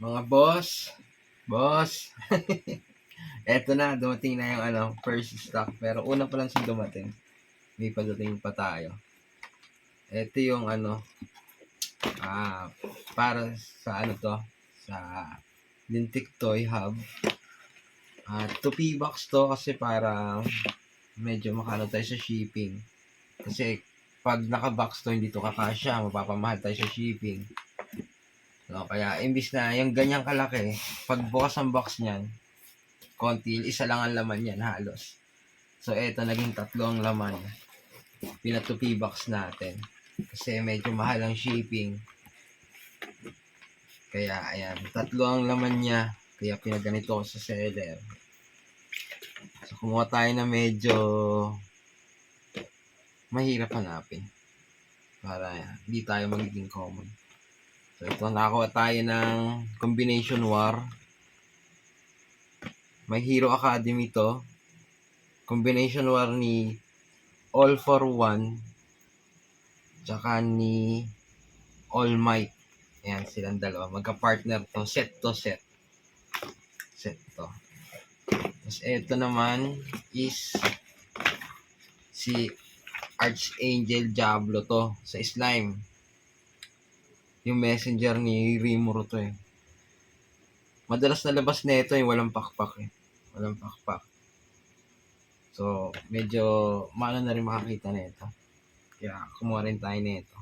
Mga boss, eto na, dumating na yung first stock. Pero una pa lang siya dumating. May padating pa tayo. Eto yung para sa sa Lintic Toy Hub. 2 box to kasi para medyo makano tayo sa shipping. Kasi pag naka-box to, hindi to kakasya, mapapamahal tayo sa shipping. No, kaya imbis na yung ganyang kalaki, pag bukas ang box niyan, konti, isa lang ang laman niyan halos. So eto, naging 3 ang laman. Pinatupi box natin. Kasi medyo mahal ang shipping. Kaya ayan, 3 ang laman niya. Kaya pinaganito ko sa seller. So kumuha tayo na medyo mahirap hanapin. Para hindi tayo magiging common. So ito, nakakuha tayo ng Combination War. May Hero Academy to. Combination War ni All for One tsaka ni All Might. Ayan, silang dalawa. Magka-partner to. Set to. Tapos ito naman is si Archangel Diablo to sa slime. Yung messenger ni Rimuru to eh. Madalas nalabas na ito yung walang pakpak eh. Walang pakpak. So, medyo maano na rin makakita na ito. Kaya kumuha rin tayo na ito.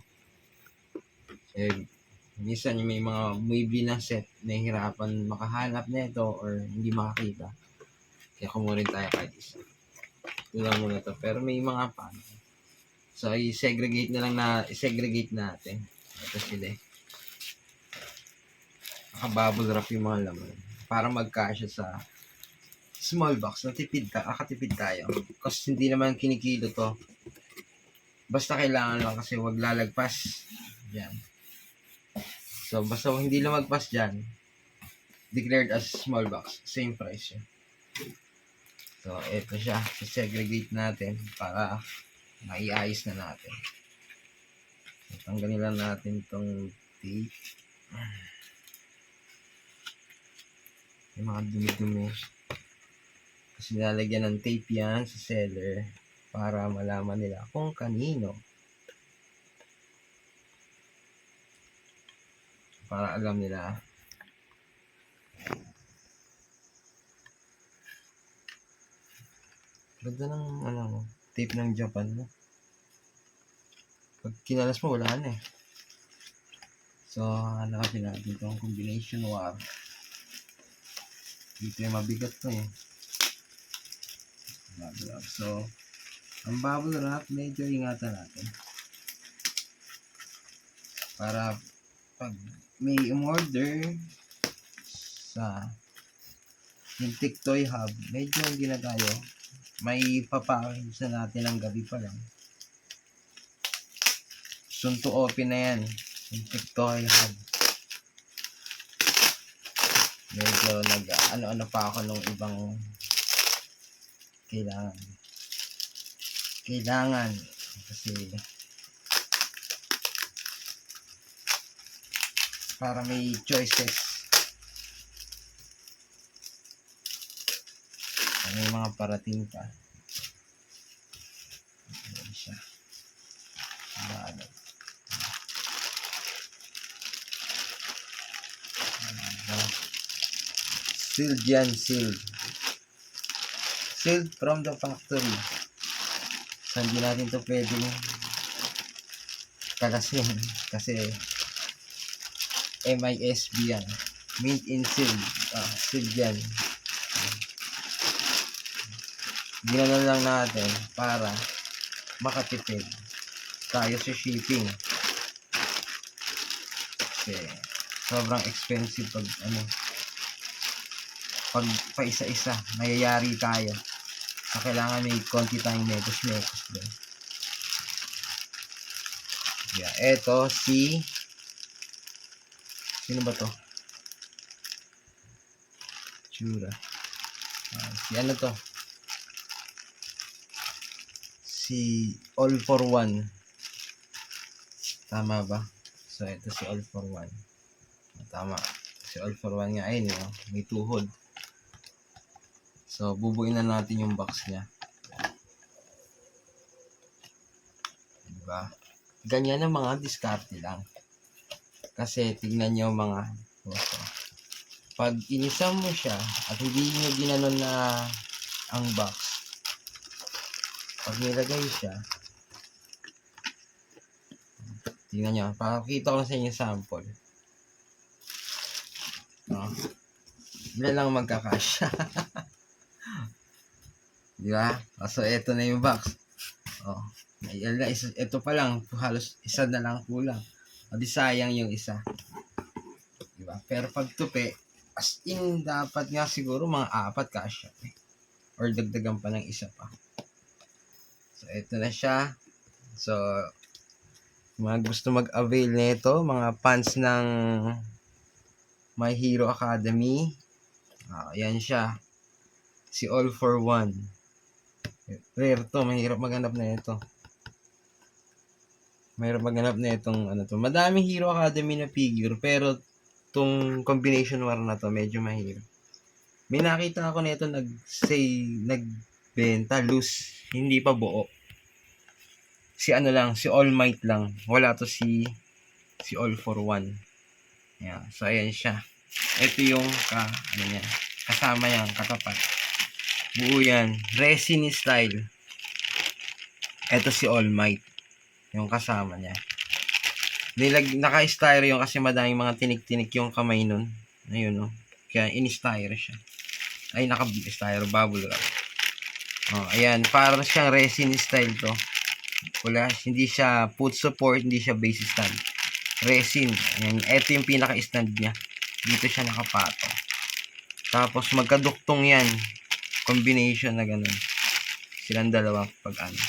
Eh, minsan may mga bumibili ng set na hirapan makahanap na ito or hindi makakita. Kaya kumuha rin tayo kahit isa. Ito lang muna to. Pero may mga pan. So, i-segregate natin. Ito sila eh. Naka-bubble wrap yung mga laman. Para magkasya sa small box. Nakatipid tayo. Kasi hindi naman kinikilo to. Basta kailangan lang kasi wag lalagpas. Yan. So, basta hindi lumagpas dyan, declared as small box. Same price yun. So, eto siya. Segregate natin para maiayos na natin. So, tanggalin lang natin itong tape. Yung mga dumi-dumi. Kasi nilalagyan ng tape yan sa seller para malaman nila kung kanino. Para alam nila. Ganda ng tape ng Japan mo. Pag kinalas mo, wala na eh. So, hanapin natin itong Combination War. Dito yung mabigat to eh. So, ang bubble wrap, medyo ingatan natin. Para pag may umorder sa Lintic Toy Hub, medyo hindi na tayo. May papackage na natin ang gabi pa lang. Soon to open na yan. Lintic Toy Hub. Medyo ano pa ako nung ibang kailangan kasi para may choices, may mga parating pa. Ayan siya. Sealed yan, sealed from the factory. So, hindi natin ito pwedeng kalasin kasi MISB yan. Mint in sealed. Sealed yan. Ginanon lang natin para makatipid tayo sa shipping. Kasi sobrang expensive pag pa-isa-isa, mayayari tayo. So, kailangan may konti tayong mekos doon. Yeah, eto sino ba to? Tsura. Si ano to? Si All for One. Tama ba? So, ito si All for One. Tama. Si All for One nga, ayun yun, may tuhod. So, bubuin na natin yung box niya. Diba? Ganyan ang mga diskarte lang. Kasi, tignan nyo mga boso. Pag inisam mo siya, at hindi nyo ginanon na ang box, pag nilagay siya, tignan nyo, pakita ko sa inyo sample. No? Ilan lang magkakasya. Diba? So, ito na yung box. Oh, ito pa lang, halos isa na lang kulang. O di sayang yung isa. Diba? Pero pag tupi, as in, dapat nga siguro mga 4 kasya. Or dagdagan pa ng isa pa. So, ito na siya. So, mga gusto mag-avail nito, mga fans ng My Hero Academy. Ayan siya. Si All for One. Rare to, mahirap maghanap na ito. Mahirap maghanap na itong ano to. Madaming Hero Academy na figure, pero itong combination war na to, medyo mahirap. May nakita ako nito nagbenta loose, hindi pa buo. Si ano lang, si All Might lang. Wala to si All for One. Yeah, so ayan siya. Ito yung kasama yan, katapat. Buo yan, resin style. Ito si All Might, yung kasama niya. Naka-styro yung kasi madaming mga tinik-tinik yung kamay nun. Ayun, no. Kaya in-styro siya. Ay, naka-styro, bubble wrap. Oh, ayan, parang siyang resin style to. Wala, hindi siya foot support, hindi siya base stand. Resin. Ayan, ito yung pinaka-stand niya. Dito siya nakapato. Tapos magkaduktong yan. Combination na ganun. Silang dalawa pag ano.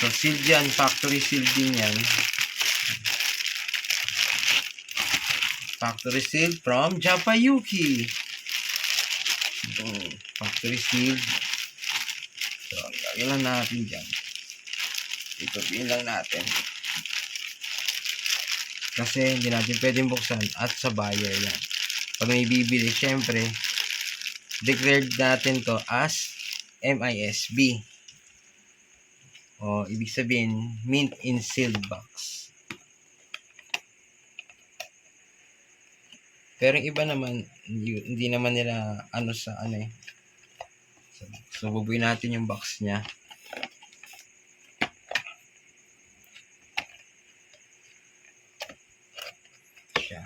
So, sealed yan. Factory sealed din yan. Factory sealed from Japayuki. Factory sealed. So, lagyan lang natin dyan. Itupiin lang natin. Kasi hindi natin pwedeng buksan at sa buyer yan. Pag may bibili, syempre, declared natin to as MISB. O, ibig sabihin, mint in sealed box. Pero yung iba naman, hindi naman nila So, bubuin natin yung box niya. Siya.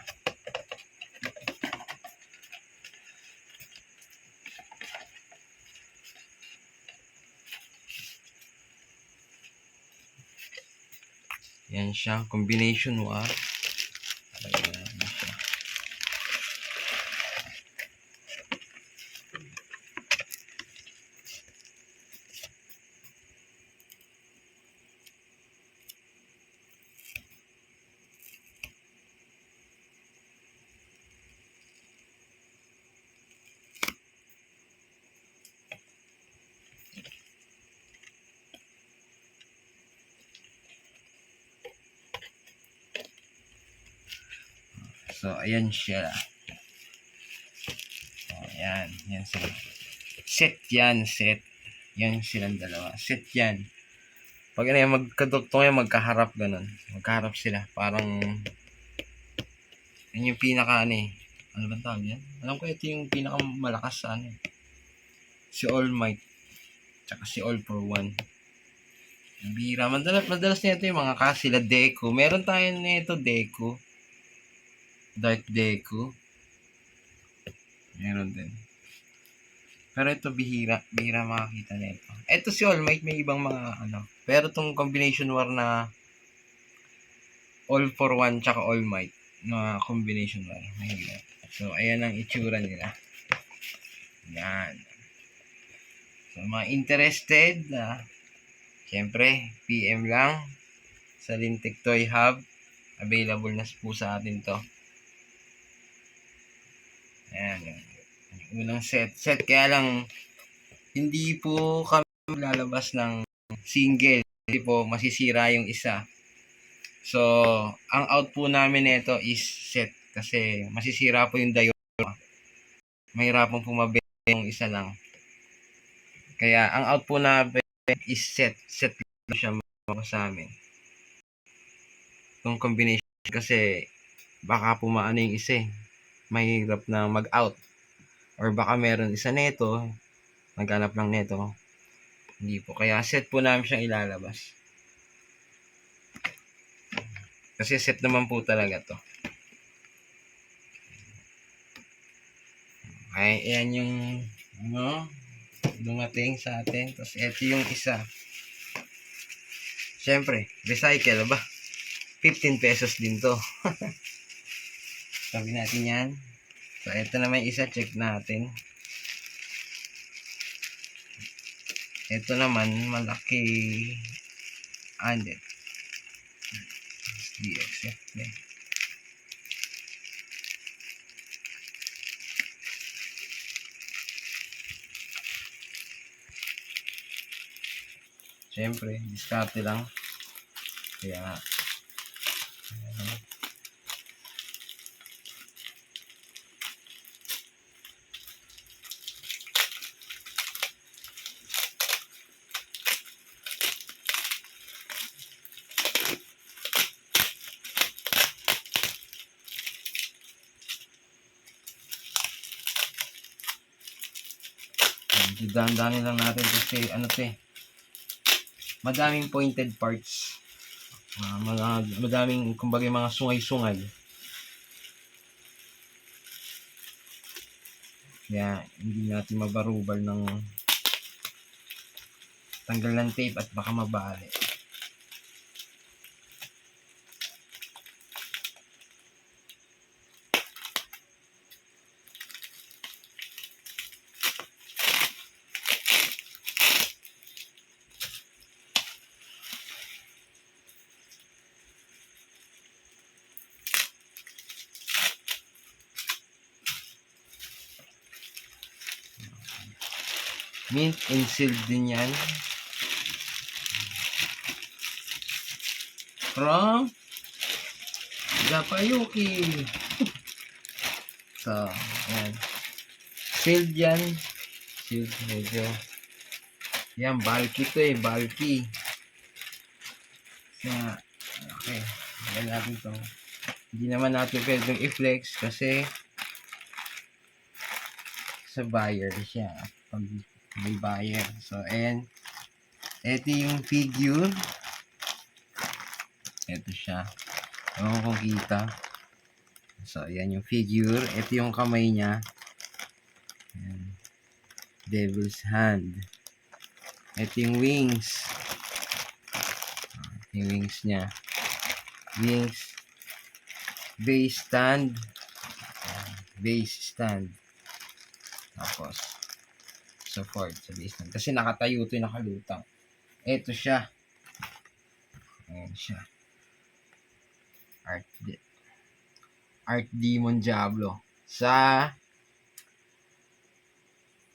Yan siya, combination war. So, ayan siya. Ayan. Yan sila. Set yan. Set. Yan silang dalawa. Set yan. Pag ano yan, magkaduktong yan, magkaharap ganun. Magkaharap sila. Parang, yan yung pinaka ano ba tawag yan? Alam ko ito yung pinaka malakas sa si All Might. Tsaka si All for One. Bira. Madalas nito yung mga sila Deku. Meron tayo nito Deku. Dark Deku. Meron din. Pero ito bihira makakita nito. Ito si All Might, may ibang mga Pero tong combination war na All for One tsaka All Might na combination war, mahirap. So ayan ang itsura nila. Yan. So mga interested syempre PM lang sa Lintek Toy Hub. Available na po sa atin to. Ayan. Unang set. Kaya lang, hindi po kami lalabas ng single. Hindi po masisira yung isa. So, ang out po namin nito is set. kasi masisira po yung diode. Mahirapang pumabili yung isa lang. Kaya ang out po namin is set lang siya sa amin. Yung combination kasi baka pumaano yung isa eh. Mahirap na mag-out. Or baka meron isa neto, naghanap lang neto. Hindi po. Kaya set po namin siyang ilalabas. Kasi set naman po talaga to. Okay, ayan yung dumating sa atin. Tapos ito yung isa. Siyempre, recycle ba? 15 pesos din to. Sabi natin yan. So, ito naman isa, check natin. Ito naman, malaki. Hindi. DXF. Siyempre, diskarte lang. Kaya, dahan-dahanin lang natin kasi madaming pointed parts. Madaming kumbaga mga sungay-sungay. Kaya hindi natin mabarubal ng tanggal ng tape at baka mabali. Mint and sealed din yan. From Japayuki. So, ayan. Sealed yan. Sealed medyo. Yan, bulky to eh. Bulky. Kaya, okay. Ayan natin to. Hindi naman natin pwedeng i-flex kasi sa buyer siya. Pag may buyer. So, ayan. Ito yung figure. Ito siya. Ewan kung kita. So, ayan yung figure. Ito yung kamay niya. Ayan. Devil's hand. Ito yung wings. Ito yung wings niya. Wings. Base stand. Base stand. Tapos, support sa base stand. Kasi nakatayo ito yung nakalutang. Ito siya. Ayan siya. Art Demon Diablo. Sa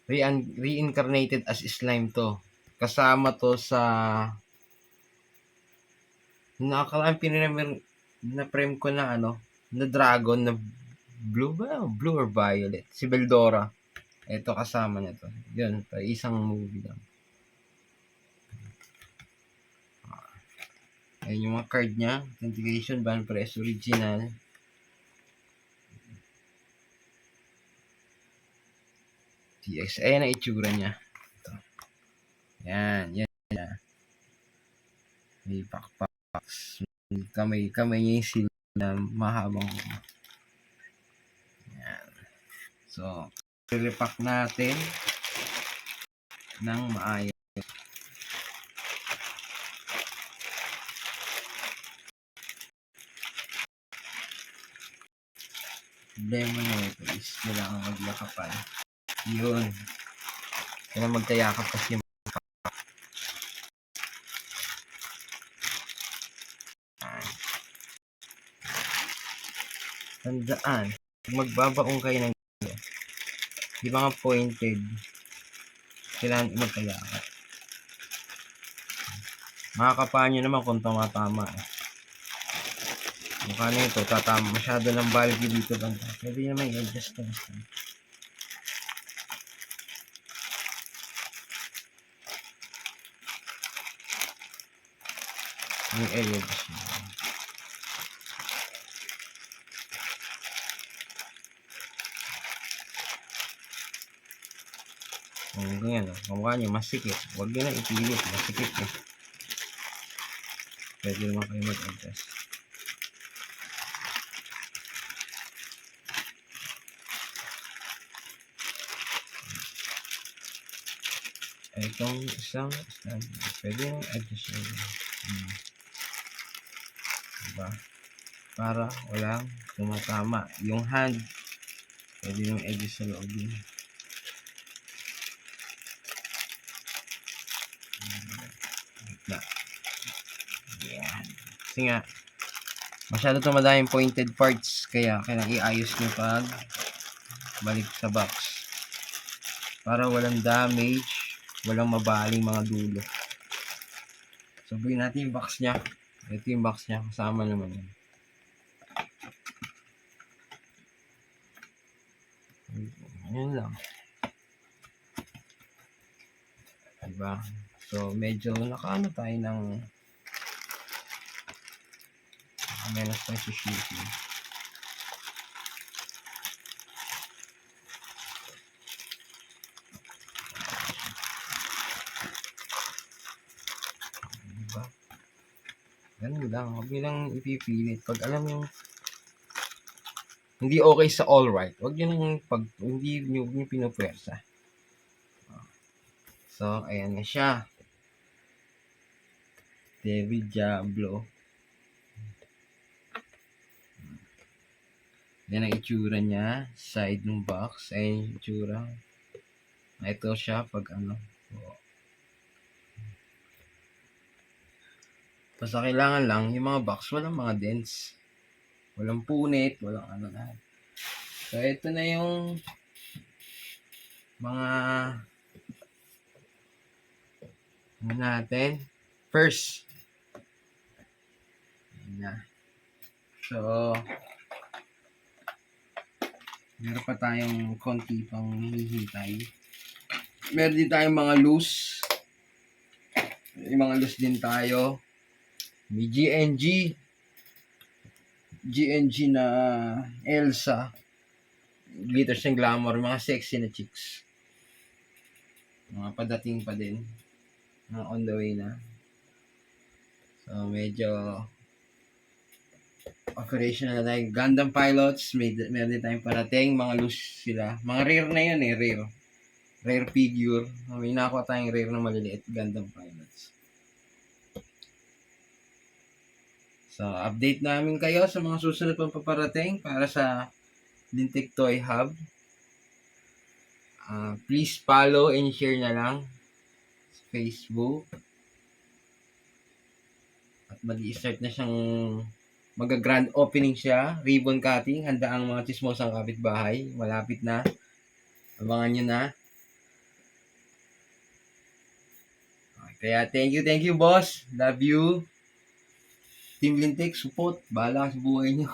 reincarnated as slime to. Kasama to sa nakakalaan na-frame ko na na dragon na blue ba? Blue or violet? Si Beldora. Ito kasama niya to. Yun, isang movie lang. Ayun yung mga card niya. Authentication, ban press, original. TX. Ayan ang itsura niya. Ito. Yan. May pakpaks. Kamay niya yung seal na mahabang. Yan. So, repack natin ng maayos. Problema na ito is kailangan maglakapan. Yun. Kailangan magkayakap kasi tandaan, magbabaong kayo ng di ba nga pointed, kailangan magkayakap. Makakapaan nyo naman kung tama-tama. Mukha na ito, masyado ng bulky dito banda. Pwede naman i-adjust to. Yung i-adjust mo. Kung ganyan, kamukha nyo, masikip. Huwag nyo na ipilit, masikip eh. Pwede naman kayo mag-adjust. Itong isang stand, pwede nang adjust nyo. Diba? Para walang tumatama. Yung hand, pwede nang adjust sa loob din. Yan. Kasi nga, masyado tumada yung pointed parts. Kaya kailangan iayos nyo pag balik sa box. Para walang damage, walang mabaling mga dulo. Sabihin natin yung box nya. Ito yung box nya. Kasama naman yun. Yun lang. Diba? So, medyo nakaano tayo ng menos tayo sa shipping. Diba? Ganun lang. Huwag nyo lang ipipilit. Pag alam yung hindi okay sa all right, huwag nyo nang hindi nyo pinupwersa. So, ayan na siya. David Diablo. Yan ang itsura niya. Side ng box. Ayan yung itsura. Ito siya pag ano. Basta kailangan lang, yung mga box, walang mga dents. Walang punit, walang ano na. So, ito na yung mga ano natin. First. Ayan na. So, meron pa tayong konti pang hihintay. Meron din tayong mga loose. Yung mga loose din tayo. May GNG na Elsa. Glitters and Glamour. Mga sexy na chicks. Mga padating pa din. Mga on the way na. So, medyo operational na tayo. Gundam Pilots. Meron din tayong parating. Mga loose sila. Mga rare na yun eh. Rare figure. May nakuha tayong rare na maliliit. Gundam Pilots. So, update namin kayo sa mga susunod pang paparating para sa Lintik Toy Hub. Please follow and share na lang sa Facebook. At mag-i-start na siyang mag-grand opening siya. Ribbon cutting. Handa ang mga chismosang kapitbahay. Malapit na. Abangan nyo na. Kaya thank you boss. Love you. Team Lintik, support. Bahala sa buhay nyo.